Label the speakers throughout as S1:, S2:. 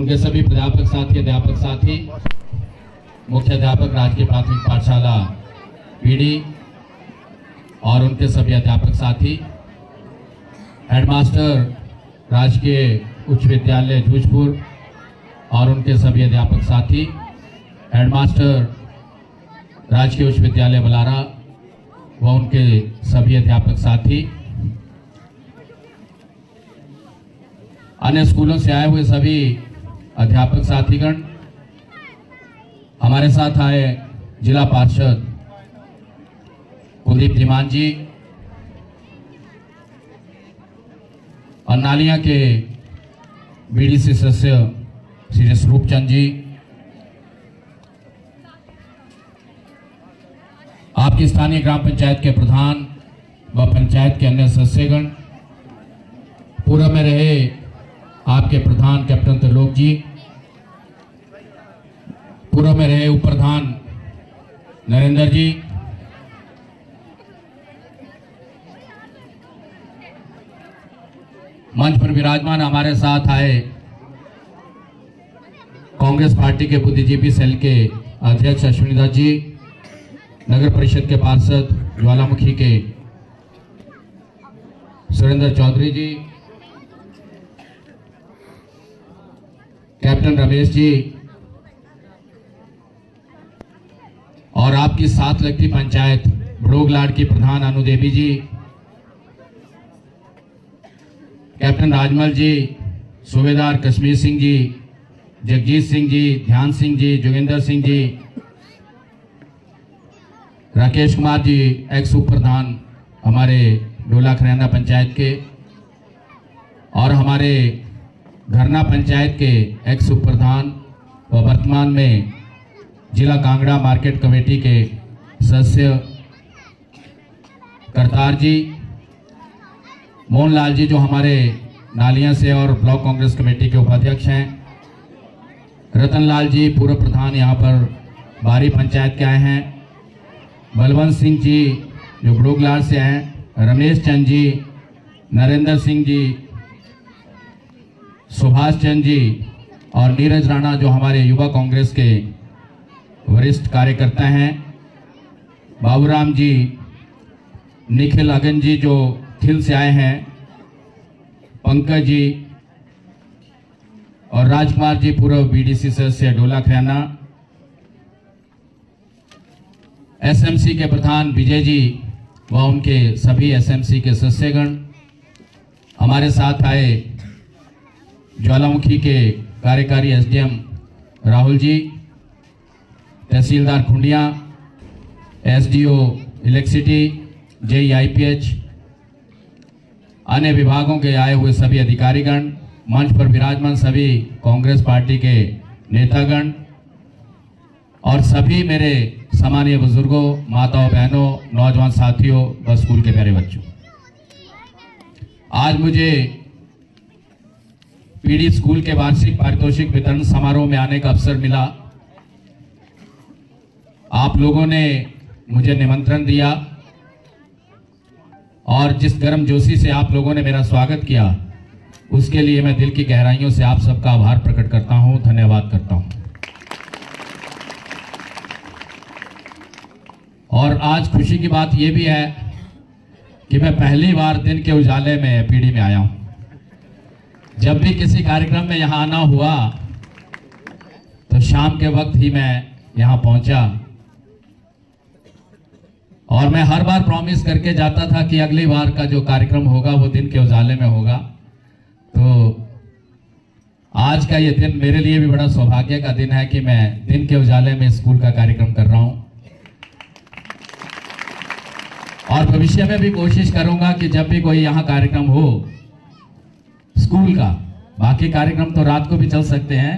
S1: उनके सभी प्राध्यापक साथी, अध्यापक साथी, मुख्य अध्यापक राजकीय प्राथमिक पाठशाला पीढ़ी और उनके सभी अध्यापक साथी, हेडमास्टर राजकीय उच्च विद्यालय जूझपुर और उनके सभी अध्यापक साथी, हेडमास्टर राजकीय उच्च विद्यालय बलारा व उनके सभी अध्यापक साथी, अन्य स्कूलों से आए हुए सभी अध्यापक साथीगण, हमारे साथ आए जिला पार्षद कुलदीप धीमान जी और नालिया के बीडीसी सदस्य श्री स्वरूप चंद जी, आपकी स्थानीय ग्राम पंचायत के प्रधान व पंचायत के अन्य सदस्यगण, पूर्व में रहे आपके प्रधान कैप्टन त्रिलोक जी, पूर्व में रहे उप प्रधान नरेंद्र जी, मंच पर विराजमान हमारे साथ आए कांग्रेस पार्टी के बुद्धिजीवी सेल के अध्यक्ष अश्विनी दास जी, नगर परिषद के पार्षद ज्वालामुखी के सुरेंद्र चौधरी जी, कैप्टन रमेश जी और आपकी साथ लगती पंचायत बड़ोगलाड की प्रधान अनु देवी जी, कैप्टन राजमल जी, सूबेदार कश्मीर सिंह जी, जगजीत सिंह जी, ध्यान सिंह जी, जोगिंदर सिंह जी, राकेश कुमार जी, एक्स उप प्रधान हमारे डोला खरैना पंचायत के और हमारे घरना पंचायत के एक्स उप प्रधान व वर्तमान में जिला कांगड़ा मार्केट कमेटी के सदस्य करतार जी, मोहनलाल जी जो हमारे नालिया से और ब्लॉक कांग्रेस कमेटी के उपाध्यक्ष हैं, रतनलाल जी पूर्व प्रधान यहाँ पर बारी पंचायत के आए हैं, बलवंत सिंह जी जो बड़ोगलाड से हैं, रमेश चंद जी, नरेंद्र सिंह जी, सुभाष चंद जी और नीरज राणा जो हमारे युवा कांग्रेस के वरिष्ठ कार्यकर्ता हैं, बाबूराम जी, निखिल अगन जी जो खिल से आए हैं, पंकज जी और राजकुमार जी पूर्व बीडीसी सदस्य डोला खरैना, एसएमसी के प्रधान विजय जी व उनके सभी एसएमसी के सदस्यगण, हमारे साथ आए ज्वालामुखी के कार्यकारी एसडीएम राहुल जी, तहसीलदार खुंडिया, एसडीओ इलेक्ट्रिसिटी, जेईआईपीएच, अन्य विभागों के आए हुए सभी अधिकारीगण, मंच पर विराजमान सभी कांग्रेस पार्टी के नेतागण और सभी मेरे सम्मानीय बुजुर्गों, माताओं, बहनों, नौजवान साथियों व स्कूल के प्यारे बच्चों, आज मुझे पीडी स्कूल के वार्षिक पारितोषिक वितरण समारोह में आने का अवसर मिला। आप लोगों ने मुझे निमंत्रण दिया और जिस गर्मजोशी से आप लोगों ने मेरा स्वागत किया उसके लिए मैं दिल की गहराइयों से आप सबका आभार प्रकट करता हूं, धन्यवाद करता हूं। और आज खुशी की बात यह भी है कि मैं पहली बार दिन के उजाले में पीडी में आया हूं। जब भी किसी कार्यक्रम में यहां आना हुआ तो शाम के वक्त ही मैं यहां पहुंचा और मैं हर बार प्रॉमिस करके जाता था कि अगली बार का जो कार्यक्रम होगा वो दिन के उजाले में होगा। तो आज का ये दिन मेरे लिए भी बड़ा सौभाग्य का दिन है कि मैं दिन के उजाले में स्कूल का कार्यक्रम कर रहा हूं और भविष्य में भी कोशिश करूंगा कि जब भी कोई यहाँ कार्यक्रम हो स्कूल का, बाकी कार्यक्रम तो रात को भी चल सकते हैं,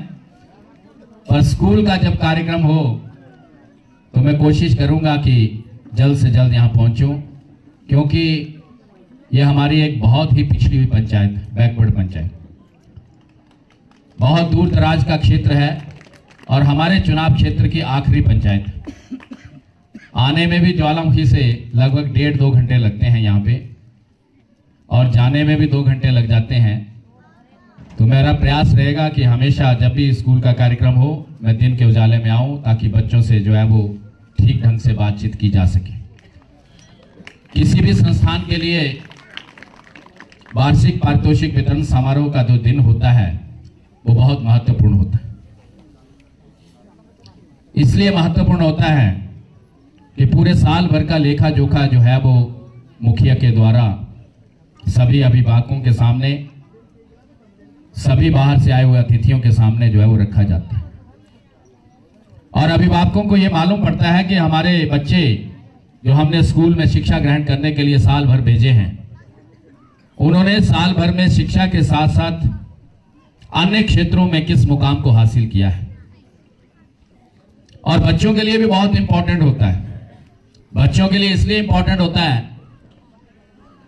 S1: पर स्कूल का जब कार्यक्रम हो तो मैं कोशिश करूंगा कि जल्द से जल्द यहाँ पहुंचूं, क्योंकि ये हमारी एक बहुत ही पिछड़ी हुई पंचायत, बैकवर्ड पंचायत, बहुत दूर दराज का क्षेत्र है और हमारे चुनाव क्षेत्र की आखिरी पंचायत। आने में भी ज्वालामुखी से लगभग 1.5-2 घंटे लगते हैं यहाँ पे और जाने में भी 2 घंटे लग जाते हैं। तो मेरा प्रयास रहेगा कि हमेशा जब भी स्कूल का कार्यक्रम हो मैं दिन के उजाले में आऊं, ताकि बच्चों से जो है वो ठीक ढंग से बातचीत की जा सके। किसी भी संस्थान के लिए वार्षिक पारितोषिक वितरण समारोह का जो दिन होता है वो बहुत महत्वपूर्ण होता है। इसलिए महत्वपूर्ण होता है कि पूरे साल भर का लेखा जोखा जो है वो मुखिया के द्वारा सभी अभिभावकों के सामने, सभी बाहर से आए हुए अतिथियों के सामने जो है वो रखा जाता है। और अभिभावकों को ये मालूम पड़ता है कि हमारे बच्चे जो हमने स्कूल में शिक्षा ग्रहण करने के लिए साल भर भेजे हैं, उन्होंने साल भर में शिक्षा के साथ साथ अन्य क्षेत्रों में किस मुकाम को हासिल किया है। और बच्चों के लिए भी बहुत इंपॉर्टेंट होता है। बच्चों के लिए इसलिए इंपॉर्टेंट होता है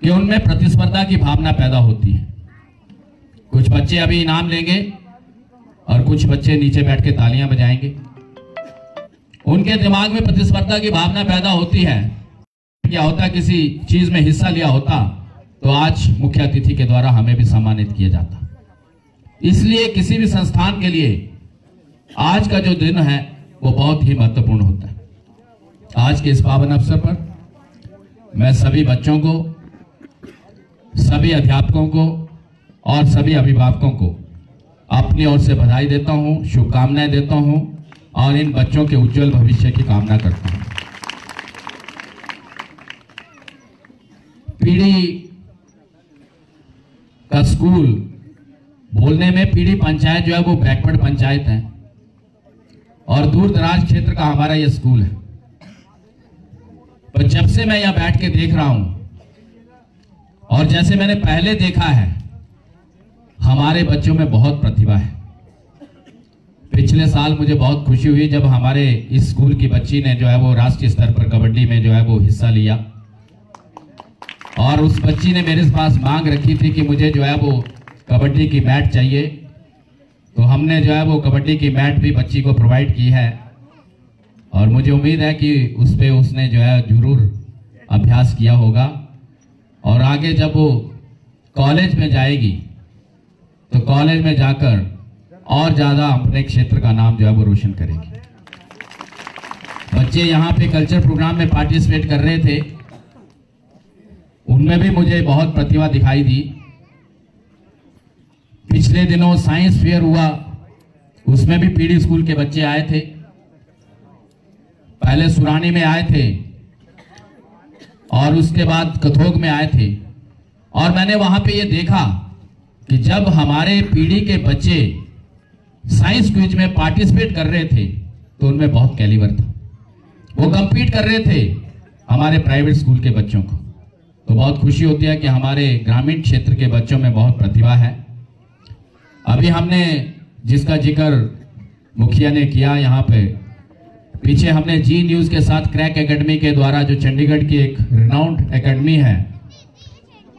S1: कि उनमें प्रतिस्पर्धा की भावना पैदा होती है। कुछ बच्चे अभी इनाम लेंगे और कुछ बच्चे नीचे बैठ के तालियां बजाएंगे। उनके दिमाग में प्रतिस्पर्धा की भावना पैदा होती है। क्या होता, किसी चीज में हिस्सा लिया होता तो आज मुख्य अतिथि के द्वारा हमें भी सम्मानित किया जाता। इसलिए किसी भी संस्थान के लिए आज का जो दिन है वो बहुत ही महत्वपूर्ण होता है। आज के इस पावन अवसर पर मैं सभी बच्चों को, सभी अध्यापकों को और सभी अभिभावकों को अपनी ओर से बधाई देता हूं, शुभकामनाएं देता हूं और इन बच्चों के उज्जवल भविष्य की कामना करता हूं। पीढ़ी का स्कूल बोलने में पीढ़ी पंचायत जो है वो बैकवर्ड पंचायत है और दूर दराज क्षेत्र का हमारा ये स्कूल है। पर जब से मैं यहां बैठ के देख रहा हूं और जैसे मैंने पहले देखा है, हमारे बच्चों में बहुत प्रतिभा है। पिछले साल मुझे बहुत खुशी हुई जब हमारे इस स्कूल की बच्ची ने जो है वो राष्ट्रीय स्तर पर कबड्डी में जो है वो हिस्सा लिया और उस बच्ची ने मेरे पास मांग रखी थी कि मुझे जो है वो कबड्डी की मैट चाहिए। तो हमने जो है वो कबड्डी की मैट भी बच्ची को प्रोवाइड की है और मुझे उम्मीद है कि उस पे उसने जो है जरूर अभ्यास किया होगा और आगे जब वो कॉलेज में जाएगी तो कॉलेज में जाकर और ज्यादा अपने क्षेत्र का नाम जो है वो रोशन करेगी। बच्चे यहाँ पे कल्चर प्रोग्राम में पार्टिसिपेट कर रहे थे, उनमें भी मुझे बहुत प्रतिभा दिखाई दी। पिछले दिनों साइंस फेयर हुआ, उसमें भी पीढ़ी स्कूल के बच्चे आए थे। पहले सुरानी में आए थे और उसके बाद कथोग में आए थे और मैंने वहां पे ये देखा कि जब हमारे पीढ़ी के बच्चे साइंस क्विज में पार्टिसिपेट कर रहे थे तो उनमें बहुत कैलिबर था। वो कंपीट कर रहे थे हमारे प्राइवेट स्कूल के बच्चों को। तो बहुत खुशी होती है कि हमारे ग्रामीण क्षेत्र के बच्चों में बहुत प्रतिभा है। अभी हमने जिसका जिक्र मुखिया ने किया, यहाँ पे पीछे हमने जी न्यूज के साथ क्रैक एकेडमी के द्वारा, जो चंडीगढ़ की एक रिनाउंड एकेडमी है,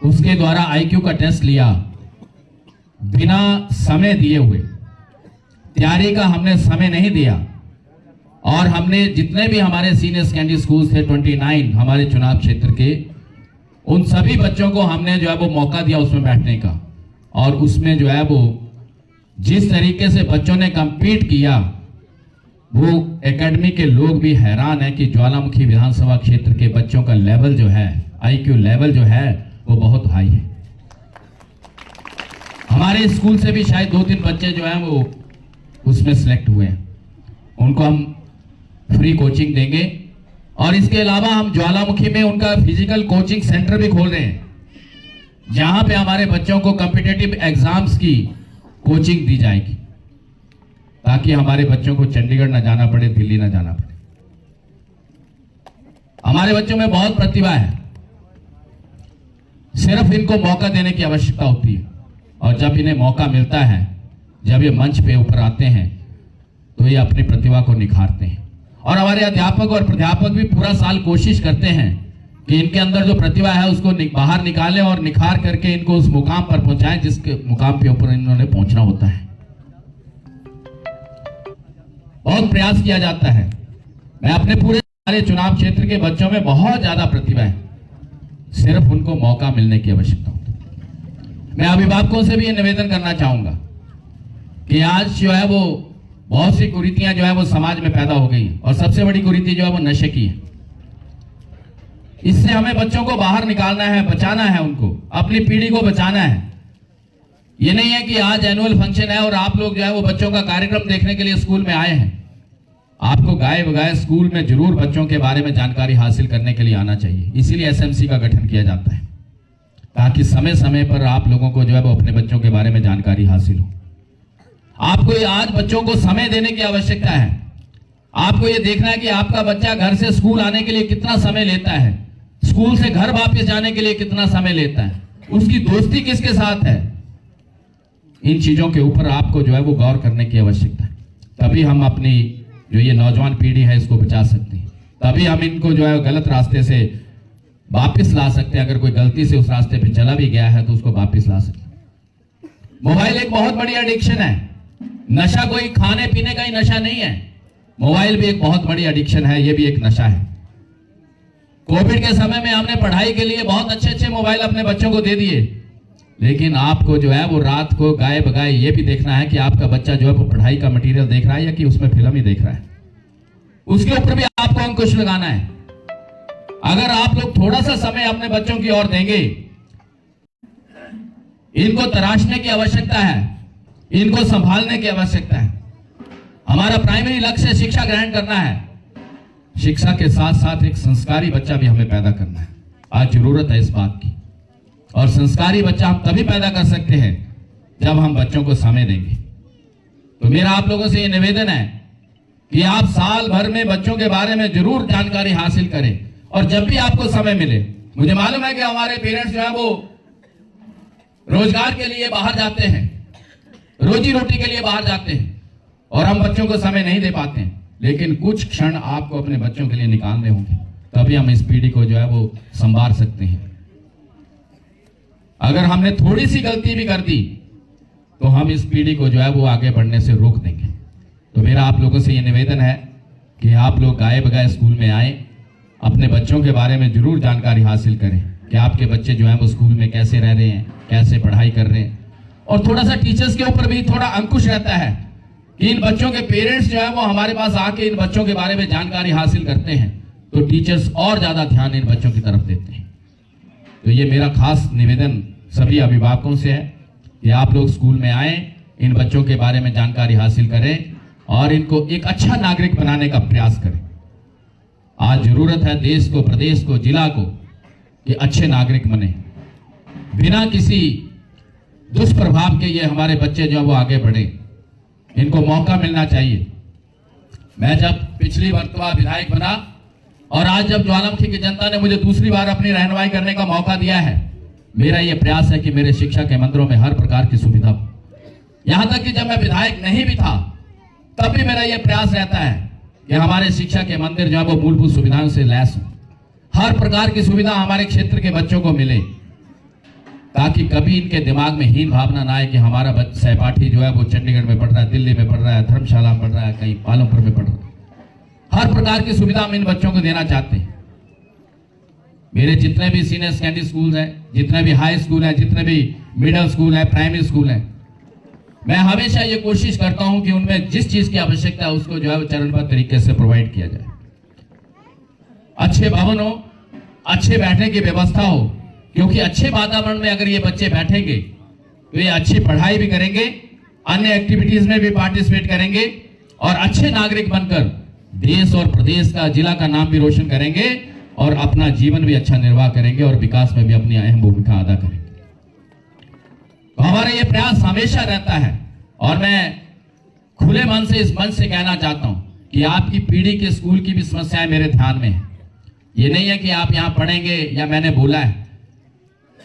S1: उसके द्वारा आईक्यू का टेस्ट लिया बिना समय दिए हुए। तैयारी का हमने समय नहीं दिया और हमने जितने भी हमारे सीनियर सेकेंडरी स्कूल थे 29 हमारे चुनाव क्षेत्र के, उन सभी बच्चों को हमने जो है वो मौका दिया उसमें बैठने का और उसमें जो है वो जिस तरीके से बच्चों ने कंपीट किया, वो एकेडमी के लोग भी हैरान है कि ज्वालामुखी विधानसभा क्षेत्र के बच्चों का लेवल जो है, आईक्यू लेवल जो है वो बहुत हाई है। हमारे स्कूल से भी शायद 2-3 बच्चे जो हैं वो उसमें सिलेक्ट हुए हैं। उनको हम फ्री कोचिंग देंगे और इसके अलावा हम ज्वालामुखी में उनका फिजिकल कोचिंग सेंटर भी खोल रहे हैं, जहां पे हमारे बच्चों को कॉम्पिटिटिव एग्जाम्स की कोचिंग दी जाएगी, ताकि हमारे बच्चों को चंडीगढ़ ना जाना पड़े, दिल्ली ना जाना पड़े। हमारे बच्चों में बहुत प्रतिभा है, सिर्फ इनको मौका देने की आवश्यकता होती है और जब इन्हें मौका मिलता है, जब ये मंच पे ऊपर आते हैं तो ये अपनी प्रतिभा को निखारते हैं। और हमारे अध्यापक और प्राध्यापक भी पूरा साल कोशिश करते हैं कि इनके अंदर जो प्रतिभा है उसको बाहर निकालें और निखार करके इनको उस मुकाम पर पहुंचाएं जिसके मुकाम पे ऊपर इन्होंने पहुंचना होता है। बहुत प्रयास किया जाता है। मैं अपने पूरे हमारे चुनाव क्षेत्र के बच्चों में बहुत ज्यादा प्रतिभा है, सिर्फ उनको मौका मिलने की आवश्यकता होती है। मैं अभिभावकों से भी ये निवेदन करना चाहूंगा कि आज जो है वो बहुत सी कुरीतियां जो है वो समाज में पैदा हो गई और सबसे बड़ी कुरीति जो है वो नशे की है। इससे हमें बच्चों को बाहर निकालना है, बचाना है, उनको अपनी पीढ़ी को बचाना है। ये नहीं है कि आज एनुअल फंक्शन है और आप लोग जो है वो बच्चों का कार्यक्रम देखने के लिए स्कूल में आए हैं। आपको गाए बगाए स्कूल में जरूर बच्चों के बारे में जानकारी हासिल करने के लिए आना चाहिए। इसीलिए एसएमसी का गठन किया जाता है ताकि समय समय पर आप लोगों को जो है वो अपने बच्चों के बारे में जानकारी हासिल हो। आपको आज बच्चों को समय देने की आवश्यकता है। आपको ये देखना है कि आपका बच्चा घर से स्कूल आने के लिए कितना समय लेता है, स्कूल से घर वापस जाने के लिए कितना समय लेता है, उसकी दोस्ती किसके साथ है। इन चीजों के ऊपर आपको जो है वो गौर करने की आवश्यकता है। तभी हम अपनी जो ये नौजवान पीढ़ी है इसको बचा सकते हैं। तभी हम इनको जो है गलत रास्ते से वापस ला सकते हैं। अगर कोई गलती से उस रास्ते पे चला भी गया है तो उसको वापस ला सकते हैं। मोबाइल एक बहुत बड़ी एडिक्शन है। नशा कोई खाने पीने का ही नशा नहीं है, मोबाइल भी एक बहुत बड़ी एडिक्शन है, ये भी एक नशा है। कोविड के समय में हमने पढ़ाई के लिए बहुत अच्छे अच्छे मोबाइल अपने बच्चों को दे दिए, लेकिन आपको जो है वो रात को गाए बगाए ये भी देखना है कि आपका बच्चा जो है वो पढ़ाई का मटेरियल देख रहा है या कि उसमें फिल्म ही देख रहा है। उसके ऊपर भी आपको अंकुश लगाना है। अगर आप लोग थोड़ा सा समय अपने बच्चों की ओर देंगे, इनको तराशने की आवश्यकता है, इनको संभालने की आवश्यकता है। हमारा प्राइमरी लक्ष्य शिक्षा ग्रहण करना है। शिक्षा के साथ साथ एक संस्कारी बच्चा भी हमें पैदा करना है। आज जरूरत है इस बात की। और संस्कारी बच्चा हम तभी पैदा कर सकते हैं जब हम बच्चों को समय देंगे। तो मेरा आप लोगों से ये निवेदन है कि आप साल भर में बच्चों के बारे में जरूर जानकारी हासिल करें और जब भी आपको समय मिले। मुझे मालूम है कि हमारे पेरेंट्स जो है वो रोजगार के लिए बाहर जाते हैं, रोजी रोटी के लिए बाहर जाते हैं और हम बच्चों को समय नहीं दे पाते हैं, लेकिन कुछ क्षण आपको अपने बच्चों के लिए निकालने होंगे, तभी हम इस पीढ़ी को जो है वो संभाल सकते हैं। अगर हमने थोड़ी सी गलती भी कर दी तो हम इस पीढ़ी को जो है वो आगे बढ़ने से रोक देंगे। तो मेरा आप लोगों से ये निवेदन है कि आप लोग गाए बगाए स्कूल में आए, अपने बच्चों के बारे में जरूर जानकारी हासिल करें कि आपके बच्चे जो है वो स्कूल में कैसे रह रहे हैं, कैसे पढ़ाई कर रहे हैं। और थोड़ा सा टीचर्स के ऊपर भी थोड़ा अंकुश रहता है कि इन बच्चों के पेरेंट्स जो है वो हमारे पास आके इन बच्चों के बारे में जानकारी हासिल करते हैं तो टीचर्स और ज्यादा ध्यान इन बच्चों की तरफ देते हैं। तो ये मेरा खास निवेदन सभी अभिभावकों से है कि आप लोग स्कूल में आए, इन बच्चों के बारे में जानकारी हासिल करें और इनको एक अच्छा नागरिक बनाने का प्रयास करें। आज जरूरत है देश को, प्रदेश को, जिला को कि अच्छे नागरिक बने, बिना किसी दुष्प्रभाव के ये हमारे बच्चे जो है वो आगे बढ़े। इनको मौका मिलना चाहिए। मैं जब पिछली मर्तबा विधायक बना और आज जब ज्वालामुखी की जनता ने मुझे दूसरी बार अपनी रहनुमाई करने का मौका दिया है, मेरा यह प्रयास है कि मेरे शिक्षा के मंदिरों में हर प्रकार की सुविधा हो। यहां तक कि जब मैं विधायक नहीं भी था तब भी मेरा यह प्रयास रहता है कि हमारे शिक्षा के मंदिर जो है वो मूलभूत सुविधाओं से लैस हो। हर प्रकार की सुविधा हमारे क्षेत्र के बच्चों को मिले ताकि कभी इनके दिमाग में हीन भावना ना आए कि हमारा सहपाठी जो है वो चंडीगढ़ में पढ़ रहा है, दिल्ली में पढ़ रहा है, धर्मशाला में पढ़ रहा है, कहीं पालमपुर में पढ़ रहा है। हर प्रकार की सुविधा हम इन बच्चों को देना चाहते हैं। मेरे जितने भी सीनियर सेकेंडरी स्कूल हैं, जितने भी हाई स्कूल हैं, जितने भी मिडिल स्कूल हैं, प्राइमरी स्कूल हैं, मैं हमेशा ये कोशिश करता हूं कि उनमें जिस चीज की आवश्यकता है उसको जो है वो चरणबद्ध तरीके से प्रोवाइड किया जाए। अच्छे भवन हो, अच्छे बैठने की व्यवस्था हो, क्योंकि अच्छे वातावरण में अगर ये बच्चे बैठेंगे तो ये अच्छी पढ़ाई भी करेंगे, अन्य एक्टिविटीज में भी पार्टिसिपेट करेंगे और अच्छे नागरिक बनकर देश और प्रदेश का, जिला का नाम भी रोशन करेंगे और अपना जीवन भी अच्छा निर्वाह करेंगे और विकास में भी अपनी अहम भूमिका अदा करेंगे। तो हमारा यह प्रयास हमेशा रहता है और मैं खुले मन से इस मंच से कहना चाहता हूं कि आपकी पीढ़ी के स्कूल की भी समस्याएं मेरे ध्यान में है। ये नहीं है कि आप यहां पढ़ेंगे या मैंने बोला है,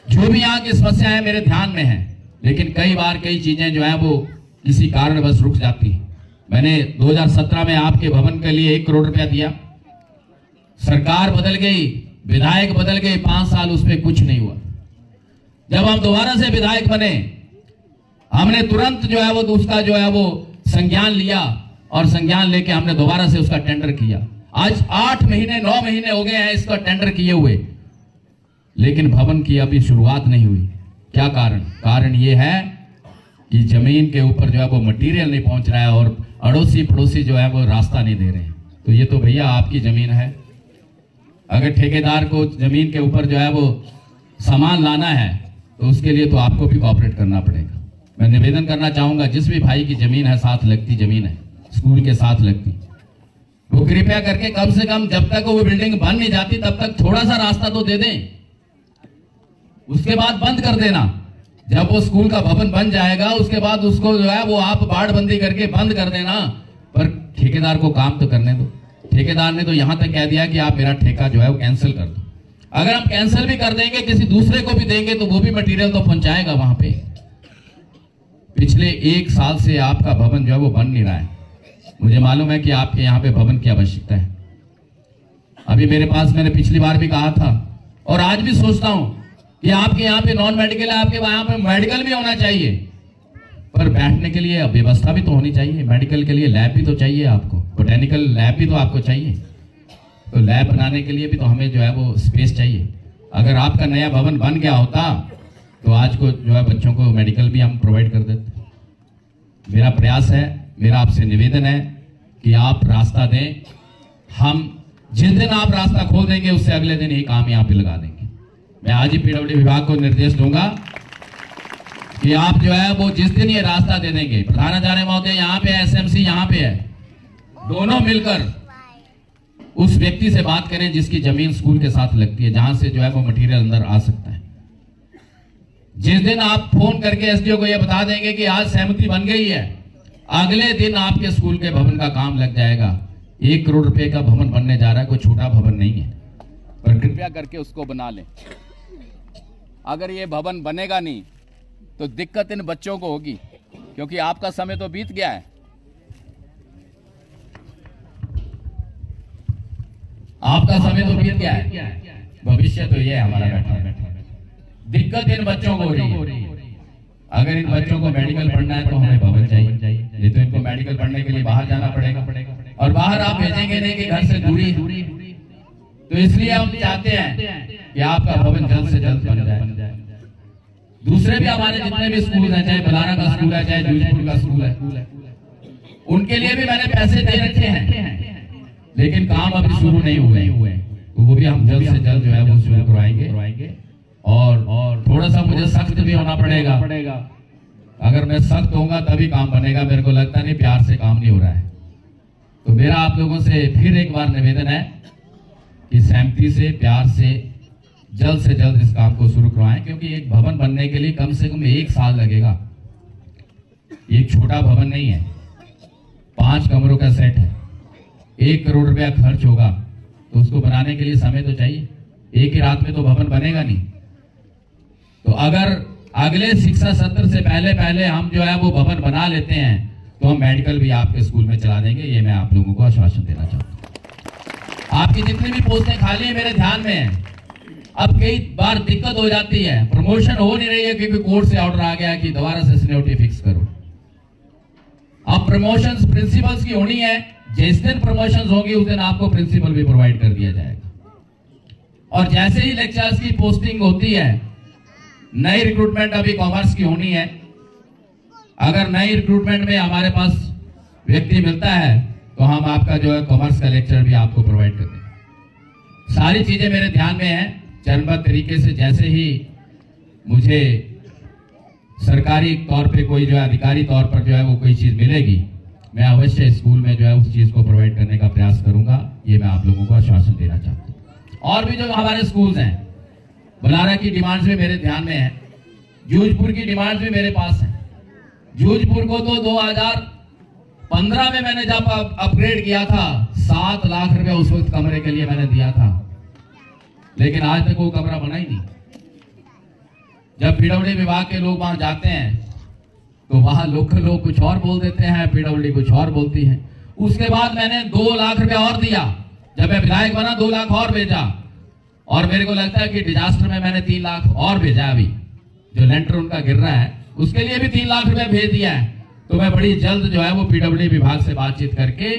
S1: जो भी यहाँ की समस्याएं मेरे ध्यान में है, लेकिन कई बार कई चीजें जो है वो किसी कारणवश रुक जाती है। मैंने 2017 में आपके भवन के लिए 1 करोड़ रुपया दिया, सरकार बदल गई, विधायक बदल गए, 5 साल उस पर कुछ नहीं हुआ। जब हम दोबारा से विधायक बने, हमने तुरंत जो है वो उसका जो है वो संज्ञान लिया और संज्ञान लेके हमने दोबारा से उसका टेंडर किया। आज 8 महीने 9 महीने हो गए हैं इसका टेंडर किए हुए, लेकिन भवन की अभी शुरुआत नहीं हुई। क्या कारण ये है कि जमीन के ऊपर जो है वो मटेरियल नहीं पहुंच रहा है और अड़ोसी पड़ोसी जो है वो रास्ता नहीं दे रहे हैं। तो ये तो भैया आपकी जमीन है, अगर ठेकेदार को जमीन के ऊपर जो है वो सामान लाना है तो उसके लिए तो आपको भी कोऑपरेट करना पड़ेगा। मैं निवेदन करना चाहूंगा, जिस भी भाई की जमीन है, साथ लगती जमीन है, स्कूल के साथ लगती, वो कृपया करके कम से कम जब तक वो बिल्डिंग बन नहीं जाती तब तक थोड़ा सा रास्ता तो दे दें, उसके बाद बंद कर देना। जब वो स्कूल का भवन बन जाएगा उसके बाद उसको जो है वो आप बाड़बंदी करके बंद कर देना, पर ठेकेदार को काम तो करने दो। ठेकेदार ने तो यहां तक कह दिया कि आप मेरा ठेका जो है वो कैंसिल कर दो। अगर हम कैंसिल भी कर देंगे, किसी दूसरे को भी देंगे, तो वो भी मटेरियल तो पहुंचाएगा वहां पे। पिछले 1 साल से आपका भवन जो है वो बन नहीं रहा है। मुझे मालूम है कि आपके यहाँ पे भवन की आवश्यकता है। अभी मेरे पास, मैंने पिछली बार भी कहा था और आज भी सोचता हूं कि आपके यहाँ पे नॉन मेडिकल है, आपके यहाँ पे मेडिकल भी होना चाहिए, पर बैठने के लिए व्यवस्था भी तो होनी चाहिए। मेडिकल के लिए लैब भी तो चाहिए आपको, बोटेनिकल लैब भी तो आपको चाहिए, तो लैब बनाने के लिए भी तो हमें जो है वो स्पेस चाहिए। अगर आपका नया भवन बन गया होता तो आज को जो है बच्चों को मेडिकल भी हम प्रोवाइड कर देते। मेरा प्रयास है, मेरा आपसे निवेदन है कि आप रास्ता दें। हम जिस दिन आप रास्ता खोल देंगे उससे अगले दिन ही काम यहाँ पे लगा देंगे। मैं आज ही पीडब्ल्यूडी विभाग को निर्देश दूंगा कि आप जो है वो जिस दिन ये रास्ता दे देंगे, प्रधानाचार्य महोदय यहाँ पे है, एसएमसी यहाँ पे है, दोनों मिलकर उस व्यक्ति से बात करें जिसकी जमीन स्कूल के साथ लगती है, जहां से जो है वो मटेरियल अंदर आ सकता है। जिस दिन आप फोन करके एसडीओ को ये बता देंगे कि आज सहमति बन गई है, अगले दिन आपके स्कूल के भवन का काम लग जाएगा। 1 करोड़ रुपए का भवन बनने जा रहा है, कोई छोटा भवन नहीं है, पर कृपया करके उसको बना लें। अगर ये भवन बनेगा नहीं तो दिक्कत इन बच्चों को होगी, क्योंकि आपका समय तो बीत गया है। आपका समय तो बीत गया है, भविष्य तो ये है हमारा बैठा। दिक्कत इन बच्चों को हो रही है। अगर इन बच्चों को मेडिकल पढ़ना है तो हमें भवन चाहिए, नहीं तो इनको मेडिकल पढ़ने के लिए बाहर जाना पड़ेगा, और बाहर आप भेजेंगे नहीं कि घर से दूरी। तो इसलिए हम चाहते हैं कि आपका भवन जल्द से जल्द बन जाए। दूसरे भी हमारे जितने भी स्कूल हैं, चाहे बलारा का स्कूल है, चाहे जूझपुर का स्कूल है, उनके लिए भी मैंने पैसे दे रखे हैं, लेकिन काम अभी शुरू नहीं हुए, तो वो भी हम जल्द से जल्द जो है वो शुरू करवाएंगे। और थोड़ा सा मुझे सख्त भी होना पड़ेगा। अगर मैं सख्त होऊंगा तभी काम बनेगा, मेरे को लगता नहीं प्यार से काम नहीं हो रहा है। तो मेरा आप लोगों से फिर एक बार निवेदन है कि सहमति से, प्यार से जल्द इस काम को शुरू करवाएं, क्योंकि एक भवन बनने के लिए कम से कम 1 साल लगेगा। एक छोटा भवन नहीं है, 5 कमरों का सेट है, 1 करोड़ रुपया खर्च होगा, तो उसको बनाने के लिए समय तो चाहिए। एक ही रात में तो भवन बनेगा नहीं। तो अगर अगले शिक्षा सत्र से पहले हम जो है वो भवन बना लेते हैं तो हम मेडिकल भी आपके स्कूल में चला देंगे। ये मैं आप लोगों को आश्वासन देना चाहता हूँ। आपकी जितनी भी पोस्टें खाली है मेरे ध्यान में है। अब कई बार दिक्कत हो जाती है, प्रमोशन हो नहीं रही है क्योंकि कोर्ट से ऑर्डर आ गया कि दोबारा से सीनियरिटी फिक्स करो। अब प्रमोशंस प्रिंसिपल्स की होनी है, जिस दिन प्रमोशंस होगी उस दिन आपको प्रिंसिपल भी प्रोवाइड कर दिया जाएगा। और जैसे ही लेक्चरर्स की पोस्टिंग होती है, नई रिक्रूटमेंट अभी कॉमर्स की होनी है, अगर नई रिक्रूटमेंट में हमारे पास व्यक्ति मिलता है तो हम आपका जो है कॉमर्स का लेक्चर भी आपको प्रोवाइड कर देंगे। सारी चीजें मेरे ध्यान में हैं। चरणबद्ध तरीके से जैसे ही मुझे सरकारी तौर पे कोई जो है अधिकारी तौर पर जो है वो कोई चीज मिलेगी, मैं अवश्य स्कूल में जो है उस चीज को प्रोवाइड करने का प्रयास करूंगा। ये मैं आप लोगों को आश्वासन देना चाहता हूँ। और भी जो हमारे स्कूल्स हैं, बलारा की डिमांड्स भी मेरे ध्यान में है, जूझपुर की डिमांड्स भी मेरे पास है। जूझपुर को तो 2015 में मैंने जब अपग्रेड किया था, 7 लाख रुपए उस वक्त कमरे के लिए मैंने दिया था, लेकिन आज तक वो कमरा बना ही नहीं। जब पीडब्ल्यूडी विभाग के लोग वहां जाते हैं तो वहां लोकल लोग कुछ और बोल देते हैं, पीडब्ल्यूडी कुछ और बोलती है। उसके बाद मैंने 2 लाख रुपए और दिया, जब मैं विधायक बना 2 लाख और भेजा, और मेरे को लगता है कि डिजास्टर में मैंने 3 लाख और भेजा। अभी जो लेंटर उनका गिर रहा है उसके लिए भी 3 लाख रुपए भेज दिया है। तो मैं बड़ी जल्द जो है वो पीडब्ल्यूडी विभाग से बातचीत करके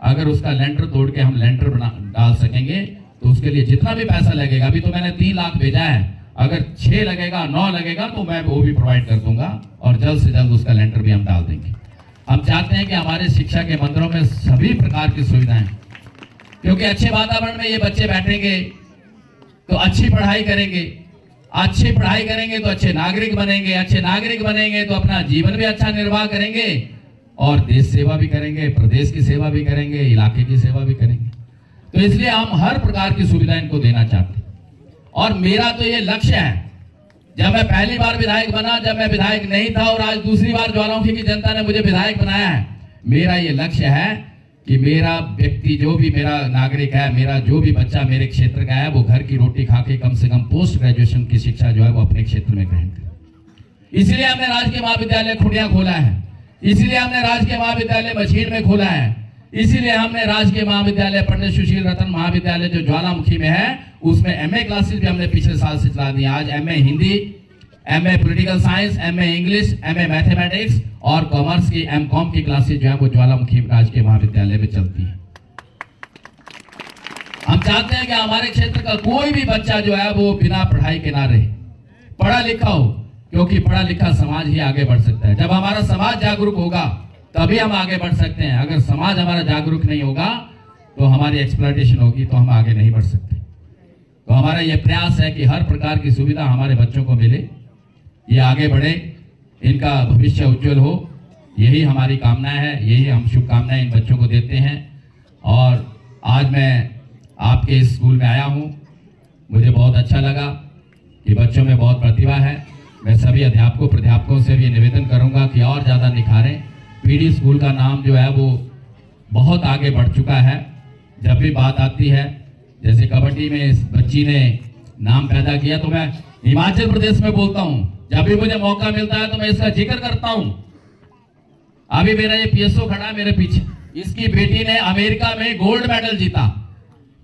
S1: अगर उसका लेंटर तोड़ के हम लेंटर डाल सकेंगे तो उसके लिए जितना भी पैसा लगेगा, अभी तो मैंने 3 लाख भेजा है, अगर 6 लगेगा 9 लगेगा तो मैं वो भी प्रोवाइड कर दूंगा और जल्द से जल्द उसका लेंटर भी हम डाल देंगे। हम चाहते हैं कि हमारे शिक्षा के मंदिरों में सभी प्रकार की सुविधाएं, क्योंकि अच्छे वातावरण में ये बच्चे बैठेंगे तो अच्छी पढ़ाई करेंगे, अच्छी पढ़ाई करेंगे तो अच्छे नागरिक बनेंगे, अच्छे नागरिक बनेंगे तो अपना जीवन भी अच्छा निर्वाह करेंगे और देश सेवा भी करेंगे, प्रदेश की सेवा भी करेंगे, इलाके की सेवा भी करेंगे। तो इसलिए हम हर प्रकार की सुविधा इनको देना चाहते हैं। और मेरा तो ये लक्ष्य है, जब मैं पहली बार विधायक बना, जब मैं विधायक नहीं था और आज दूसरी बार ज्वालामुखी की जनता ने मुझे विधायक बनाया है, मेरा ये लक्ष्य है कि मेरा व्यक्ति जो भी मेरा नागरिक है, मेरा जो भी बच्चा मेरे क्षेत्र का है, वो घर की रोटी खा के कम से कम पोस्ट ग्रेजुएशन की शिक्षा जो है वो अपने क्षेत्र में ग्रहण करे। इसलिए हमने राजकीय महाविद्यालय खुड़िया खोला है, इसीलिए हमने राजकीय महाविद्यालय मछीर में खोला है, इसीलिए हमने राजकीय महाविद्यालय पंडित सुशील रतन महाविद्यालय जो ज्वालामुखी में है उसमें एमए क्लासेस भी हमने पिछले साल से चला दी। आज MA Hindi, MA political science, MA English, MA mathematics और कॉमर्स की एमकॉम की क्लासेस जो है वो ज्वालामुखी राजकीय महाविद्यालय में चलती है। हम चाहते हैं कि हमारे क्षेत्र का कोई भी बच्चा जो है वो बिना पढ़ाई के ना रहे, पढ़ा लिखा हो, क्योंकि पढ़ा लिखा समाज ही आगे बढ़ सकता है। जब हमारा समाज जागरूक होगा तभी हम आगे बढ़ सकते हैं। अगर समाज हमारा जागरूक नहीं होगा तो हमारी एक्सप्लॉयटेशन होगी, तो हम आगे नहीं बढ़ सकते। तो हमारा यह प्रयास है कि हर प्रकार की सुविधा हमारे बच्चों को मिले, ये आगे बढ़े, इनका भविष्य उज्जवल हो, यही हमारी कामना है, यही हम शुभकामनाएं इन बच्चों को देते हैं। और आज मैं आपके इस स्कूल में आया हूं, मुझे बहुत अच्छा लगा कि बच्चों में बहुत प्रतिभा है। मैं सभी अध्यापकों प्राध्यापकों से भी निवेदन करूंगा कि और ज़्यादा निखारें। पीडी स्कूल का नाम जो है वो बहुत आगे बढ़ चुका है। जब भी बात आती है, जैसे कबड्डी में इस बच्ची ने नाम पैदा किया, तो मैं हिमाचल प्रदेश में बोलता हूं, जब भी मुझे मौका मिलता है तो मैं इसका जिक्र करता हूं। अभी मेरा ये पीएसओ खड़ा मेरे पीछे, इसकी बेटी ने अमेरिका में गोल्ड मेडल जीता,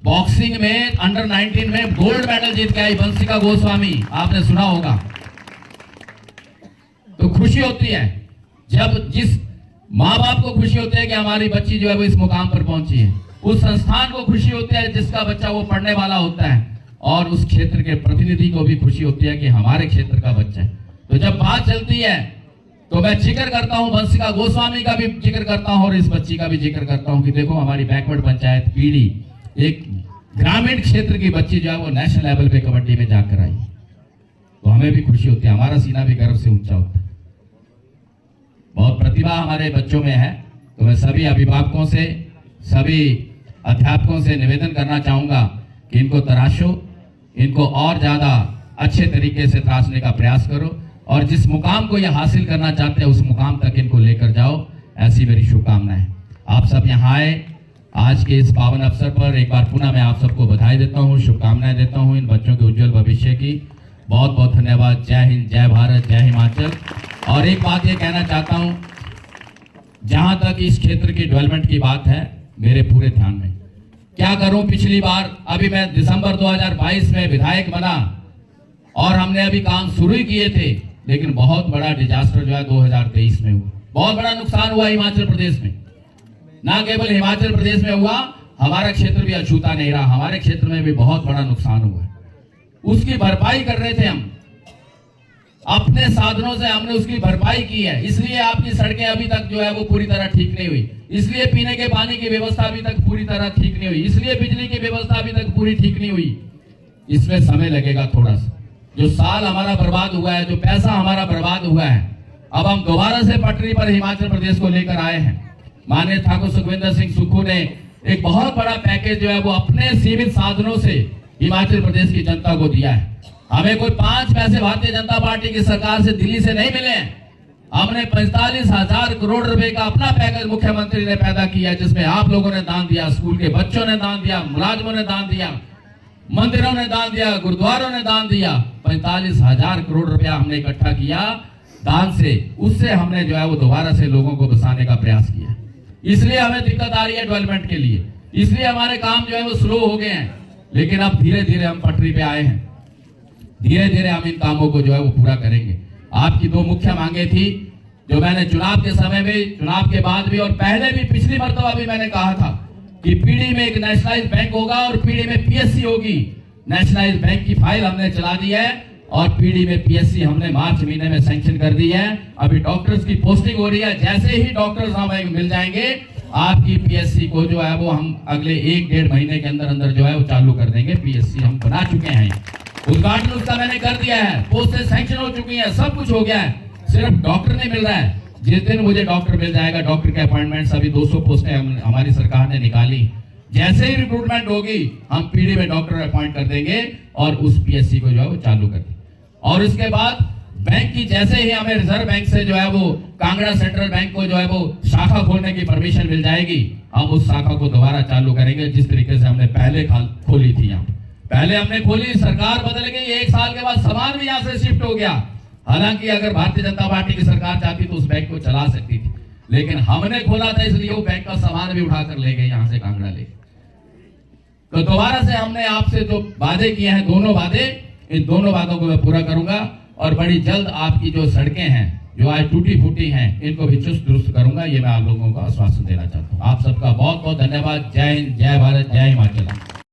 S1: बॉक्सिंग में अंडर 19 में गोल्ड मेडल जीत के आई, बंसिका गोस्वामी, आपने सुना होगा। तो खुशी होती है जब जिस माँ बाप को खुशी होती है कि हमारी बच्ची जो है वो इस मुकाम पर पहुंची है, उस संस्थान को खुशी होती है जिसका बच्चा वो पढ़ने वाला होता है, और उस क्षेत्र के प्रतिनिधि को भी खुशी होती है कि हमारे क्षेत्र का बच्चा है। तो जब बात चलती है तो मैं जिक्र करता हूं, बंसिका गोस्वामी का भी जिक्र करता हूं और इस बच्ची का भी जिक्र करता हूं कि देखो हमारी बैकवर्ड पंचायत पीडी, एक ग्रामीण क्षेत्र की बच्ची जो है वो नेशनल लेवल पे कबड्डी में जाकर आई। तो हमें भी खुशी होती है, हमारा सीना भी गर्व से ऊंचा होता है। बहुत प्रतिभा हमारे बच्चों में है। तो मैं सभी अभिभावकों से, सभी अध्यापकों से निवेदन करना चाहूंगा कि इनको तराशो, इनको और ज्यादा अच्छे तरीके से तराशने का प्रयास करो, और जिस मुकाम को ये हासिल करना चाहते हैं उस मुकाम तक इनको लेकर जाओ, ऐसी मेरी शुभकामनाएं है। आप सब यहाँ आए आज के इस पावन अवसर पर, एक बार पुनः मैं आप सबको बधाई देता हूँ, शुभकामनाएं देता हूँ इन बच्चों के उज्जवल भविष्य की। बहुत बहुत धन्यवाद। जय हिंद, जय भारत, जय हिमाचल। और एक बात ये कहना चाहता हूँ, जहां तक इस क्षेत्र की डेवलपमेंट की बात है, मेरे पूरे ध्यान में, क्या करूं, पिछली बार अभी मैं दिसंबर 2022 में विधायक बना और हमने अभी काम शुरू ही किए थे, लेकिन बहुत बड़ा डिजास्टर जो है 2023 में हुआ। बहुत बड़ा नुकसान हुआ हिमाचल प्रदेश में। ना केवल हिमाचल प्रदेश में हुआ, हमारा क्षेत्र भी अछूता नहीं रहा, हमारे क्षेत्र में भी बहुत बड़ा नुकसान हुआ। उसकी भरपाई कर रहे थे हम, अपने साधनों से हमने उसकी भरपाई की है। इसलिए आपकी सड़कें अभी तक जो है वो पूरी तरह ठीक नहीं हुई, इसलिए पीने के पानी की व्यवस्था अभी तक पूरी तरह ठीक नहीं हुई, इसलिए बिजली की व्यवस्था अभी तक पूरी ठीक नहीं हुई। इसमें समय लगेगा थोड़ा सा। जो साल हमारा बर्बाद हुआ है, जो पैसा हमारा बर्बाद हुआ है, अब हम दोबारा से पटरी पर हिमाचल प्रदेश को लेकर आए हैं। माननीय ठाकुर सुखविंदर सिंह सुक्खू ने एक बहुत बड़ा पैकेज जो है वो अपने सीमित साधनों से हिमाचल प्रदेश की जनता को दिया है। हमें कोई 5 पैसे भारतीय जनता पार्टी की सरकार से, दिल्ली से नहीं मिले हैं। हमने 45,000 करोड़ रुपए का अपना पैकेज मुख्यमंत्री ने पैदा किया, जिसमें आप लोगों ने दान दिया, स्कूल के बच्चों ने दान दिया, मुलाजमों ने दान दिया, मंदिरों ने दान दिया, गुरुद्वारों ने दान दिया। 45,000 करोड़ रुपया हमने इकट्ठा किया दान से, उससे हमने जो है वो दोबारा से लोगों को बसाने का प्रयास किया। इसलिए हमें दिक्कत आ रही है डेवलपमेंट के लिए, इसलिए हमारे काम जो है वो स्लो हो गए हैं, लेकिन अब धीरे धीरे हम पटरी पे आए हैं। धीरे धीरे हम इन कामों को जो है वो पूरा करेंगे। आपकी 2 मुख्य मांगे थी, जो मैंने चुनाव के समय में, चुनाव के बाद भी और पहले भी, पिछली मर्तबा भी मैंने कहा था कि पीडी में एक नेशनलाइज्ड बैंक होगा और पीडी में पीएससी होगी। नेशनलाइज्ड बैंक की फाइल हमने चला दी है और पीडी में पीएससी हमने मार्च महीने में सैंक्शन कर दी है। अभी डॉक्टर्स की पोस्टिंग हो रही है। जैसे ही डॉक्टर्स हमें मिल जाएंगे, आपकी पीएससी को जो है वो हम अगले 1-1.5 महीने के अंदर अंदर जो है वो चालू कर देंगे। पीएससी हम बना चुके हैं, उद्घाटन उसका मैंने कर दिया है, पोस्टें सैंक्शन हो चुकी है, सब कुछ हो गया है, सिर्फ डॉक्टर नहीं मिल रहा है। जिस दिन मुझे डॉक्टर मिल जाएगा, डॉक्टर के अपॉइंटमेंट अभी 200 पोस्टें हमारी सरकार ने निकाली, जैसे ही रिक्रूटमेंट होगी हम पीडी में डॉक्टर अपॉइंट कर देंगे और उस पीएससी को जो है वो चालू कर देंगे। और उसके बाद बैंक की, जैसे ही हमें रिजर्व बैंक से जो है वो कांगड़ा सेंट्रल बैंक को जो है वो शाखा खोलने की परमिशन मिल जाएगी, हम उस शाखा को दोबारा चालू करेंगे जिस तरीके से हमने पहले खोली थी। यहाँ पहले हमने खोली, सरकार बदल गई, 1 साल के बाद सामान भी यहाँ से शिफ्ट हो गया। हालांकि अगर भारतीय जनता पार्टी की सरकार चाहती तो उस बैंक को चला सकती थी, लेकिन हमने खोला था इसलिए वो बैंक का सामान भी उठाकर ले गए यहाँ से कांगड़ा ले। तो दोबारा से हमने आपसे जो वादे किए हैं, दोनों वादे, इन दोनों वादों को मैं पूरा करूंगा और बड़ी जल्द आपकी जो सड़कें हैं जो आज टूटी फूटी हैं इनको भी चुस्त दुरुस्त करूंगा। ये मैं आप लोगों को आश्वासन देना चाहता हूं। आप सबका बहुत बहुत धन्यवाद। जय हिंद, जय भारत, जय हिमाचल।